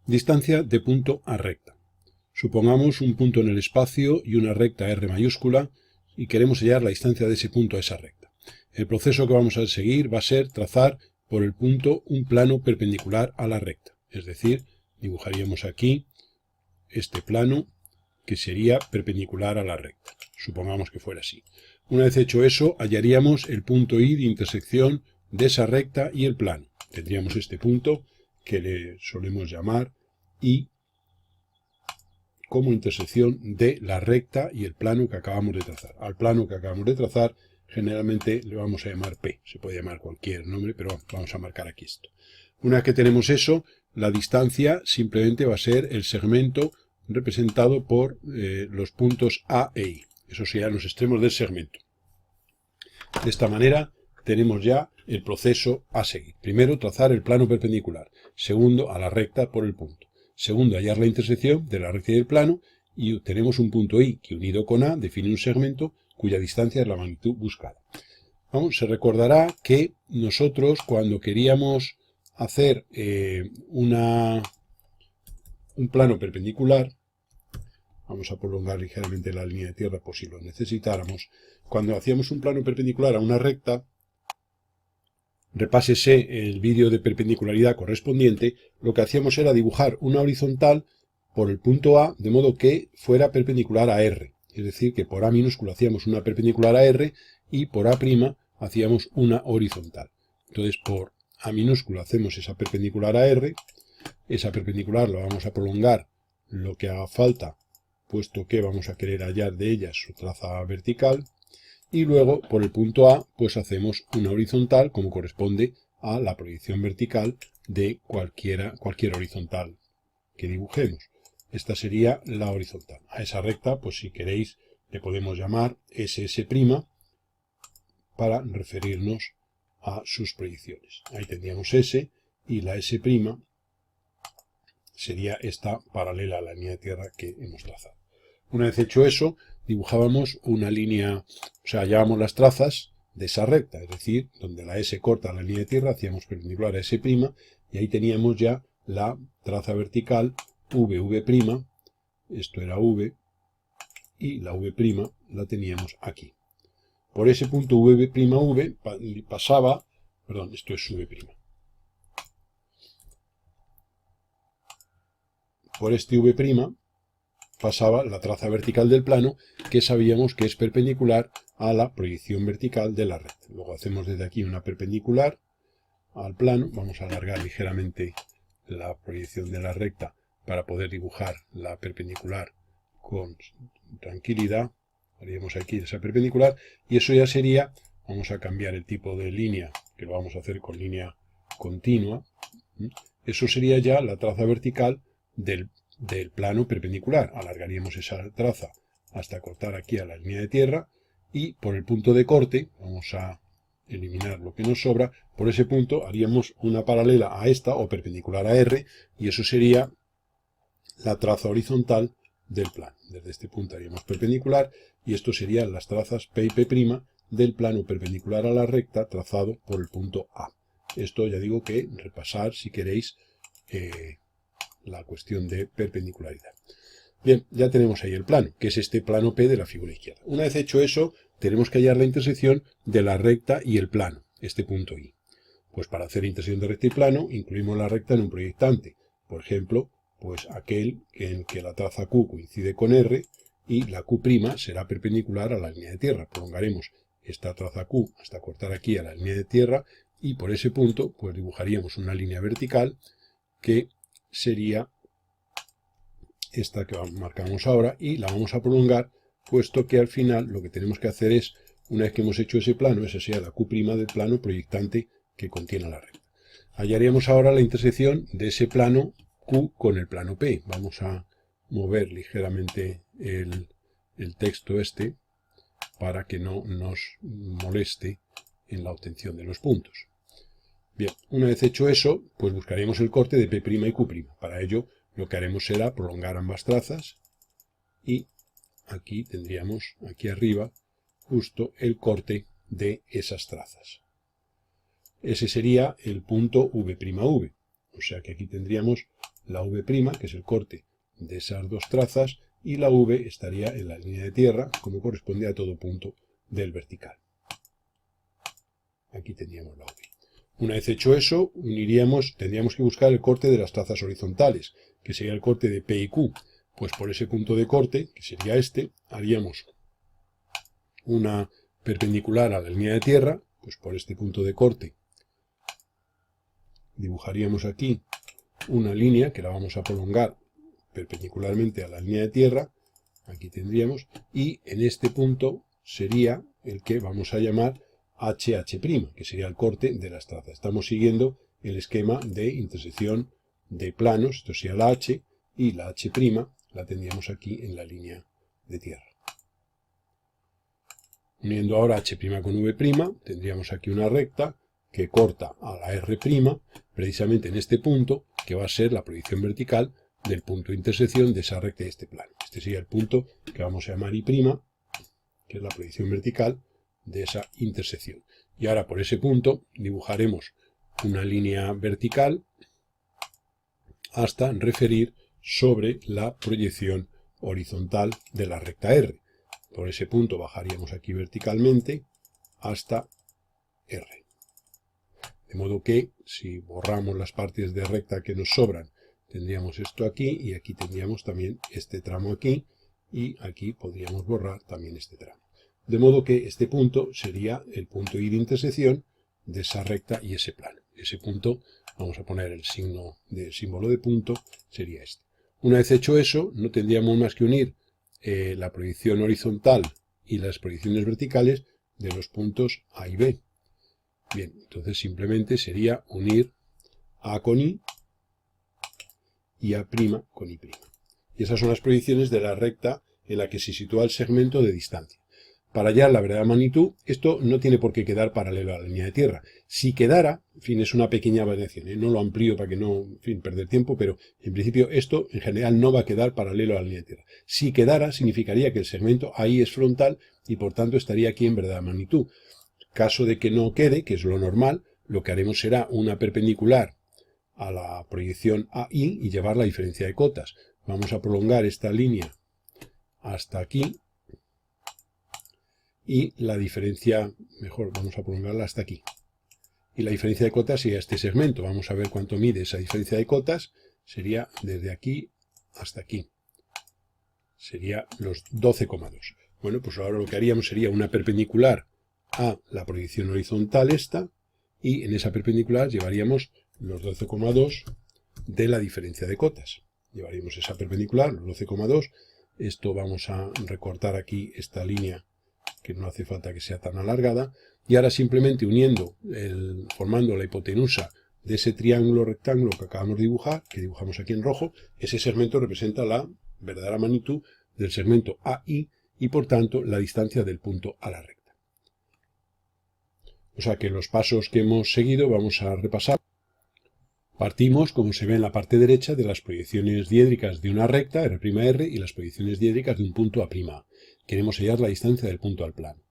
Distancia de punto a recta. Supongamos un punto en el espacio y una recta R mayúscula y queremos hallar la distancia de ese punto a esa recta. El proceso que vamos a seguir va a ser trazar por el punto un plano perpendicular a la recta. Es decir, dibujaríamos aquí este plano que sería perpendicular a la recta. Supongamos que fuera así. Una vez hecho eso, hallaríamos el punto I de intersección de esa recta y el plano. Tendríamos este punto que le solemos llamar I como intersección de la recta y el plano que acabamos de trazar. Al plano que acabamos de trazar generalmente le vamos a llamar P. Se puede llamar cualquier nombre, pero vamos a marcar aquí esto. Una vez que tenemos eso, la distancia simplemente va a ser el segmento representado por los puntos A e I. Esos serían los extremos del segmento. De esta manera tenemos ya el proceso a seguir. Primero, trazar el plano perpendicular. Segundo, a la recta por el punto. Segundo, hallar la intersección de la recta y del plano y tenemos un punto I que unido con A define un segmento cuya distancia es la magnitud buscada. Se recordará que nosotros cuando queríamos hacer un plano perpendicular, vamos a prolongar ligeramente la línea de tierra por si lo necesitáramos, cuando hacíamos un plano perpendicular a una recta, repásese el vídeo de perpendicularidad correspondiente, lo que hacíamos era dibujar una horizontal por el punto A, de modo que fuera perpendicular a R. Es decir, que por A minúscula hacíamos una perpendicular a R y por A' hacíamos una horizontal. Entonces, por A minúscula hacemos esa perpendicular a R, esa perpendicular la vamos a prolongar lo que haga falta, puesto que vamos a querer hallar de ella su traza vertical, y luego por el punto A pues hacemos una horizontal como corresponde a la proyección vertical de cualquier horizontal que dibujemos. Esta sería la horizontal. A esa recta, pues si queréis, le podemos llamar SS' para referirnos a sus proyecciones. Ahí tendríamos S y la S' sería esta paralela a la línea de tierra que hemos trazado. Una vez hecho eso, dibujábamos una línea, o sea, hallábamos las trazas de esa recta, es decir, donde la S corta la línea de tierra, hacíamos perpendicular a S', y ahí teníamos ya la traza vertical VV', esto era V, y la V' la teníamos aquí. Por ese punto V' pasaba, perdón, esto es V'. Por este V' pasaba la traza vertical del plano, que sabíamos que es perpendicular a la proyección vertical de la recta. Luego hacemos desde aquí una perpendicular al plano, vamos a alargar ligeramente la proyección de la recta para poder dibujar la perpendicular con tranquilidad. Haríamos aquí esa perpendicular y eso ya sería, vamos a cambiar el tipo de línea, que lo vamos a hacer con línea continua. Eso sería ya la traza vertical del plano perpendicular. Alargaríamos esa traza hasta cortar aquí a la línea de tierra y por el punto de corte, vamos a eliminar lo que nos sobra, por ese punto haríamos una paralela a esta o perpendicular a R y eso sería la traza horizontal del plano. Desde este punto haríamos perpendicular y esto serían las trazas P y P' del plano perpendicular a la recta trazado por el punto A. Esto ya digo que repasar si queréis la cuestión de perpendicularidad. Bien, ya tenemos ahí el plano, que es este plano P de la figura izquierda. Una vez hecho eso, tenemos que hallar la intersección de la recta y el plano, este punto I. Pues para hacer intersección de recta y plano, incluimos la recta en un proyectante. Por ejemplo, pues aquel en que la traza Q coincide con R y la Q' será perpendicular a la línea de tierra. Prolongaremos esta traza Q hasta cortar aquí a la línea de tierra y por ese punto pues dibujaríamos una línea vertical que sería esta que marcamos ahora y la vamos a prolongar, puesto que al final lo que tenemos que hacer es, una vez que hemos hecho ese plano, esa sería la Q' del plano proyectante que contiene la recta. Hallaríamos ahora la intersección de ese plano Q con el plano P. Vamos a mover ligeramente el texto este para que no nos moleste en la obtención de los puntos. Bien, una vez hecho eso, pues buscaremos el corte de P' y Q'. Para ello, lo que haremos será prolongar ambas trazas y aquí tendríamos, aquí arriba, justo el corte de esas trazas. Ese sería el punto V'V. O sea que aquí tendríamos la V', que es el corte de esas dos trazas, y la V estaría en la línea de tierra, como corresponde a todo punto del vertical. Aquí tendríamos la V. Una vez hecho eso, tendríamos que buscar el corte de las trazas horizontales, que sería el corte de P y Q. Pues por ese punto de corte, que sería este, haríamos una perpendicular a la línea de tierra, pues por este punto de corte dibujaríamos aquí una línea que la vamos a prolongar perpendicularmente a la línea de tierra, aquí tendríamos, y en este punto sería el que vamos a llamar HH', que sería el corte de las trazas. Estamos siguiendo el esquema de intersección de planos, esto sería la H, y la H' la tendríamos aquí en la línea de tierra. Uniendo ahora H' con V', tendríamos aquí una recta que corta a la R', precisamente en este punto, que va a ser la proyección vertical del punto de intersección de esa recta de este plano. Este sería el punto que vamos a llamar I', que es la proyección vertical de esa intersección. Y ahora por ese punto dibujaremos una línea vertical hasta referir sobre la proyección horizontal de la recta R. Por ese punto bajaríamos aquí verticalmente hasta R. De modo que, si borramos las partes de recta que nos sobran, tendríamos esto aquí, y aquí tendríamos también este tramo aquí, y aquí podríamos borrar también este tramo. De modo que este punto sería el punto I de intersección de esa recta y ese plano. Ese punto, vamos a poner el símbolo de punto, sería este. Una vez hecho eso, no tendríamos más que unir la proyección horizontal y las proyecciones verticales de los puntos A y B. Bien, entonces simplemente sería unir A con I y A' con I'. Y esas son las proyecciones de la recta en la que se sitúa el segmento de distancia. Para hallar la verdadera magnitud, esto no tiene por qué quedar paralelo a la línea de tierra. Si quedara, en fin, es una pequeña variación, no lo amplío para que no, en fin, perder tiempo, pero en principio esto en general no va a quedar paralelo a la línea de tierra. Si quedara, significaría que el segmento ahí es frontal y por tanto estaría aquí en verdadera magnitud. Caso de que no quede, que es lo normal, lo que haremos será una perpendicular a la proyección AI y llevar la diferencia de cotas. Vamos a prolongar esta línea hasta aquí y la diferencia, mejor, vamos a prolongarla hasta aquí. Y la diferencia de cotas sería este segmento. Vamos a ver cuánto mide esa diferencia de cotas. Sería desde aquí hasta aquí. Sería los 12,2. Bueno, pues ahora lo que haríamos sería una perpendicular a la proyección horizontal esta, y en esa perpendicular llevaríamos los 12,2 de la diferencia de cotas. Llevaríamos esa perpendicular, los 12,2. Esto vamos a recortar aquí esta línea, que no hace falta que sea tan alargada, y ahora simplemente uniendo, formando la hipotenusa de ese triángulo rectángulo que acabamos de dibujar, que dibujamos aquí en rojo, ese segmento representa la verdadera magnitud del segmento AI y por tanto la distancia del punto a la recta. O sea que los pasos que hemos seguido vamos a repasar. Partimos, como se ve en la parte derecha, de las proyecciones diédricas de una recta, R', y las proyecciones diédricas de un punto A'. Queremos hallar la distancia del punto al plano.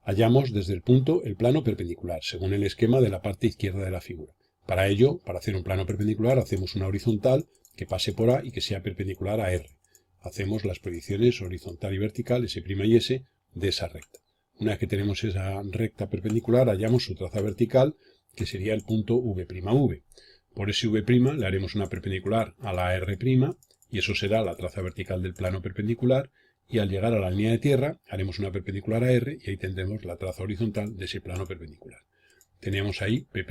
Hallamos desde el punto el plano perpendicular, según el esquema de la parte izquierda de la figura. Para ello, para hacer un plano perpendicular, hacemos una horizontal que pase por A y que sea perpendicular a R. Hacemos las proyecciones horizontal y vertical, S' y S, de esa recta. Una vez que tenemos esa recta perpendicular, hallamos su traza vertical, que sería el punto V'. Por ese V' le haremos una perpendicular a la R', y eso será la traza vertical del plano perpendicular, y al llegar a la línea de tierra haremos una perpendicular a R, y ahí tendremos la traza horizontal de ese plano perpendicular. Tenemos ahí P'.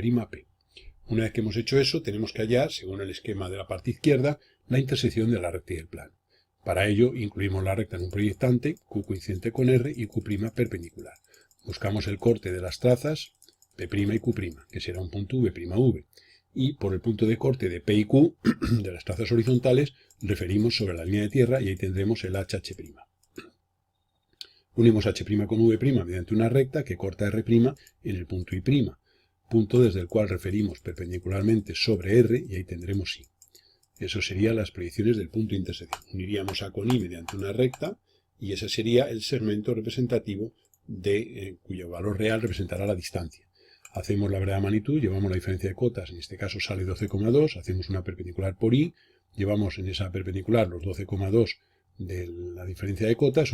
Una vez que hemos hecho eso, tenemos que hallar, según el esquema de la parte izquierda, la intersección de la recta y el plano. Para ello, incluimos la recta en un proyectante, Q coincidente con R y Q' perpendicular. Buscamos el corte de las trazas P' y Q', que será un punto V'. Y por el punto de corte de P y Q, de las trazas horizontales, referimos sobre la línea de tierra y ahí tendremos el HH'. Unimos H' con V' mediante una recta que corta R' en el punto I', punto desde el cual referimos perpendicularmente sobre R y ahí tendremos I. Eso serían las proyecciones del punto de intersección. Uniríamos A con I mediante una recta y ese sería el segmento representativo cuyo valor real representará la distancia. Hacemos la verdad de magnitud, llevamos la diferencia de cotas, en este caso sale 12,2, hacemos una perpendicular por I, llevamos en esa perpendicular los 12,2 de la diferencia de cotas,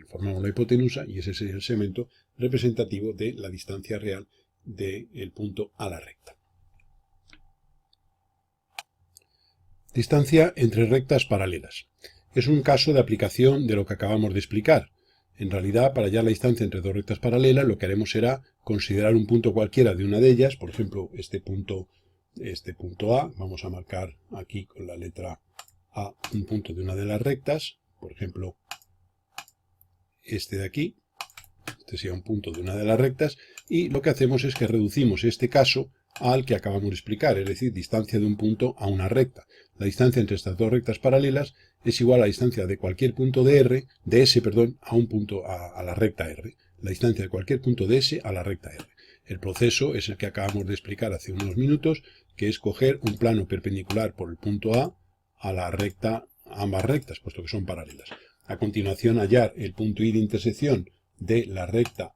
formamos la hipotenusa y ese es el segmento representativo de la distancia real del punto a la recta. Distancia entre rectas paralelas. Es un caso de aplicación de lo que acabamos de explicar. En realidad, para hallar la distancia entre dos rectas paralelas, lo que haremos será considerar un punto cualquiera de una de ellas, por ejemplo, este punto A, vamos a marcar aquí con la letra A un punto de una de las rectas, por ejemplo, este de aquí, este sería un punto de una de las rectas, y lo que hacemos es que reducimos este caso al que acabamos de explicar, es decir, distancia de un punto a una recta. La distancia entre estas dos rectas paralelas es igual a la distancia de cualquier punto de S, a un punto a la recta R. La distancia de cualquier punto de S a la recta R. El proceso es el que acabamos de explicar hace unos minutos, que es coger un plano perpendicular por el punto a la recta, a ambas rectas, puesto que son paralelas. A continuación, hallar el punto I de intersección de la recta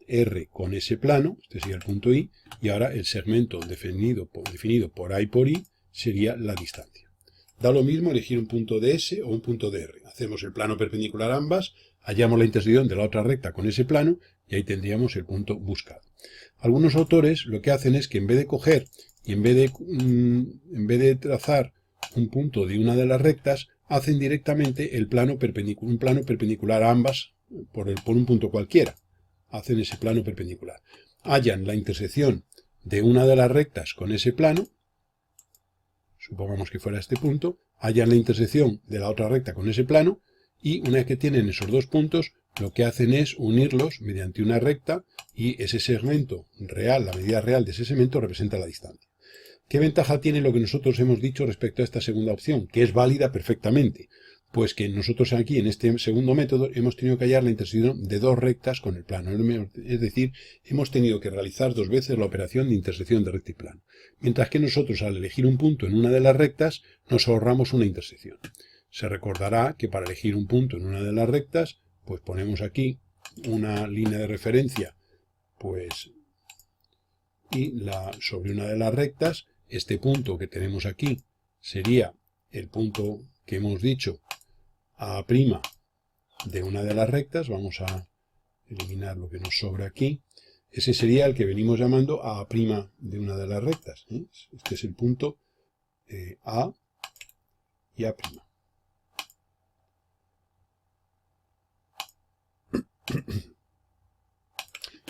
R con ese plano, este sería el punto I, y ahora el segmento definido por A y por I sería la distancia. Da lo mismo elegir un punto de S o un punto de R. Hacemos el plano perpendicular a ambas, hallamos la intersección de la otra recta con ese plano y ahí tendríamos el punto buscado. Algunos autores lo que hacen es que en vez de coger y en vez de trazar un punto de una de las rectas, hacen directamente un plano perpendicular a ambas por un punto cualquiera. Hacen ese plano perpendicular. Hallan la intersección de una de las rectas con ese plano, supongamos que fuera este punto, hallan la intersección de la otra recta con ese plano, y una vez que tienen esos dos puntos, lo que hacen es unirlos mediante una recta, y ese segmento real, la medida real de ese segmento, representa la distancia. ¿Qué ventaja tiene lo que nosotros hemos dicho respecto a esta segunda opción? Que es válida perfectamente. Pues que nosotros aquí, en este segundo método, hemos tenido que hallar la intersección de dos rectas con el plano. Es decir, hemos tenido que realizar dos veces la operación de intersección de recta y plano. Mientras que nosotros, al elegir un punto en una de las rectas, nos ahorramos una intersección. Se recordará que para elegir un punto en una de las rectas, pues ponemos aquí una línea de referencia, pues, y sobre una de las rectas, este punto que tenemos aquí sería el punto que hemos dicho A' de una de las rectas. Vamos a eliminar lo que nos sobra aquí. Ese sería el que venimos llamando A' de una de las rectas. Este es el punto A y A'.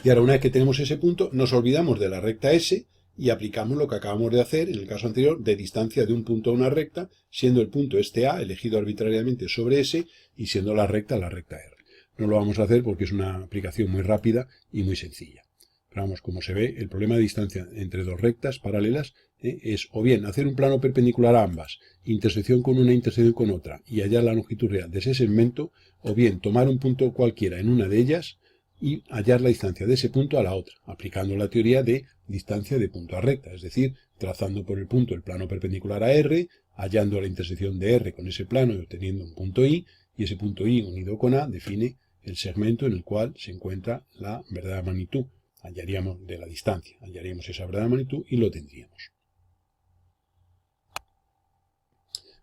Y ahora, una vez que tenemos ese punto, nos olvidamos de la recta S y aplicamos lo que acabamos de hacer en el caso anterior de distancia de un punto a una recta, siendo el punto este A elegido arbitrariamente sobre S y siendo la recta R. No lo vamos a hacer porque es una aplicación muy rápida y muy sencilla. Pero vamos, como se ve, el problema de distancia entre dos rectas paralelas es o bien hacer un plano perpendicular a ambas, intersección con una, intersección con otra, y hallar la longitud real de ese segmento, o bien tomar un punto cualquiera en una de ellas y hallar la distancia de ese punto a la otra, aplicando la teoría de distancia de punto a recta, es decir, trazando por el punto el plano perpendicular a R, hallando la intersección de R con ese plano y obteniendo un punto I, y ese punto I unido con A define el segmento en el cual se encuentra la verdadera magnitud. Hallaríamos de la distancia, hallaríamos esa verdadera magnitud y lo tendríamos.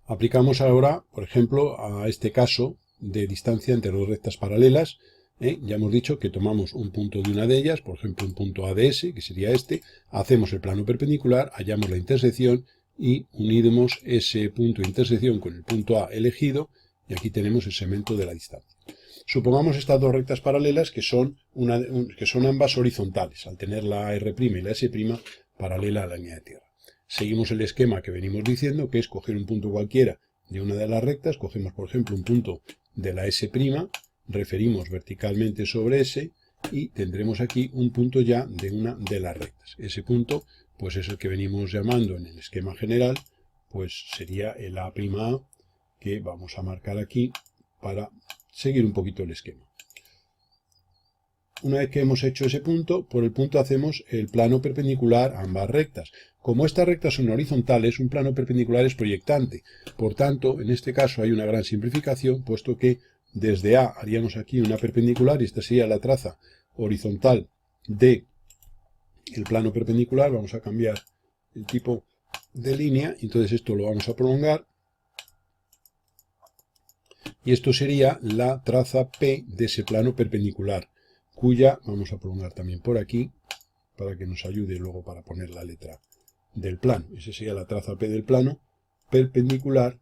Aplicamos ahora, por ejemplo, a este caso de distancia entre dos rectas paralelas. Ya hemos dicho que tomamos un punto de una de ellas, por ejemplo un punto A de S, que sería este, hacemos el plano perpendicular, hallamos la intersección y unimos ese punto de intersección con el punto A elegido, y aquí tenemos el segmento de la distancia. Supongamos estas dos rectas paralelas que son ambas horizontales, al tener la R' y la S' paralela a la línea de tierra. Seguimos el esquema que venimos diciendo, que es coger un punto cualquiera de una de las rectas, cogemos por ejemplo un punto de la S', referimos verticalmente sobre S y tendremos aquí un punto ya de una de las rectas. Ese punto pues es el que venimos llamando en el esquema general, pues sería el A', que vamos a marcar aquí para seguir un poquito el esquema. Una vez que hemos hecho ese punto, por el punto hacemos el plano perpendicular a ambas rectas. Como estas rectas son horizontales, un plano perpendicular es proyectante. Por tanto, en este caso hay una gran simplificación, puesto que desde A haríamos aquí una perpendicular, y esta sería la traza horizontal de el plano perpendicular, vamos a cambiar el tipo de línea, entonces esto lo vamos a prolongar, y esto sería la traza P de ese plano perpendicular, cuya vamos a prolongar también por aquí, para que nos ayude luego para poner la letra del plano. Esa sería la traza P del plano perpendicular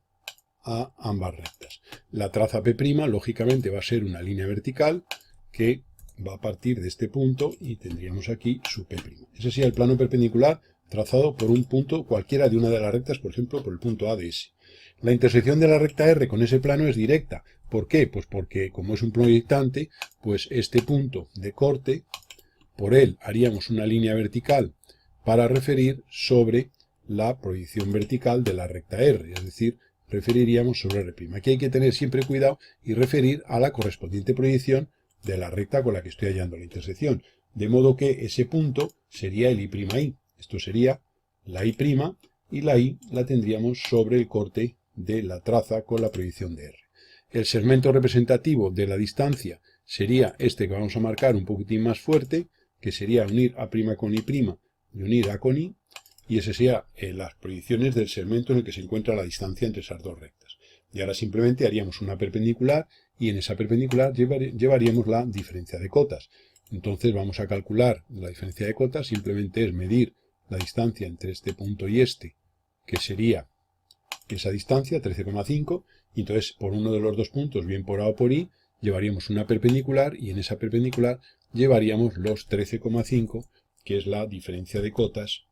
a ambas rectas. La traza P', lógicamente, va a ser una línea vertical que va a partir de este punto y tendríamos aquí su P'. Ese sería el plano perpendicular trazado por un punto cualquiera de una de las rectas, por ejemplo, por el punto A de S. La intersección de la recta R con ese plano es directa. ¿Por qué? Pues porque como es un proyectante, pues este punto de corte, por él haríamos una línea vertical para referir sobre la proyección vertical de la recta R, es decir, referiríamos sobre R'. Aquí hay que tener siempre cuidado y referir a la correspondiente proyección de la recta con la que estoy hallando la intersección. De modo que ese punto sería el I'. Esto sería la I', y la I la tendríamos sobre el corte de la traza con la proyección de R. El segmento representativo de la distancia sería este que vamos a marcar un poquitín más fuerte, que sería unir A' con I' y unir A con I, y ese sería las proyecciones del segmento en el que se encuentra la distancia entre esas dos rectas. Y ahora simplemente haríamos una perpendicular, y en esa perpendicular llevaríamos la diferencia de cotas. Entonces vamos a calcular la diferencia de cotas, simplemente es medir la distancia entre este punto y este, que sería esa distancia, 13,5, y entonces por uno de los dos puntos, bien por A o por I, llevaríamos una perpendicular, y en esa perpendicular llevaríamos los 13,5, que es la diferencia de cotas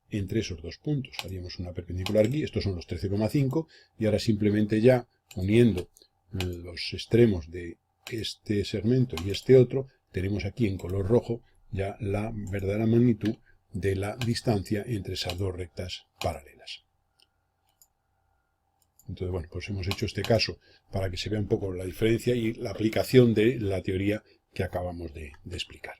entre esos dos puntos. Haríamos una perpendicular aquí, estos son los 13,5, y ahora simplemente ya uniendo los extremos de este segmento y este otro, tenemos aquí en color rojo ya la verdadera magnitud de la distancia entre esas dos rectas paralelas. Entonces, bueno, pues hemos hecho este caso para que se vea un poco la diferencia y la aplicación de la teoría que acabamos de explicar.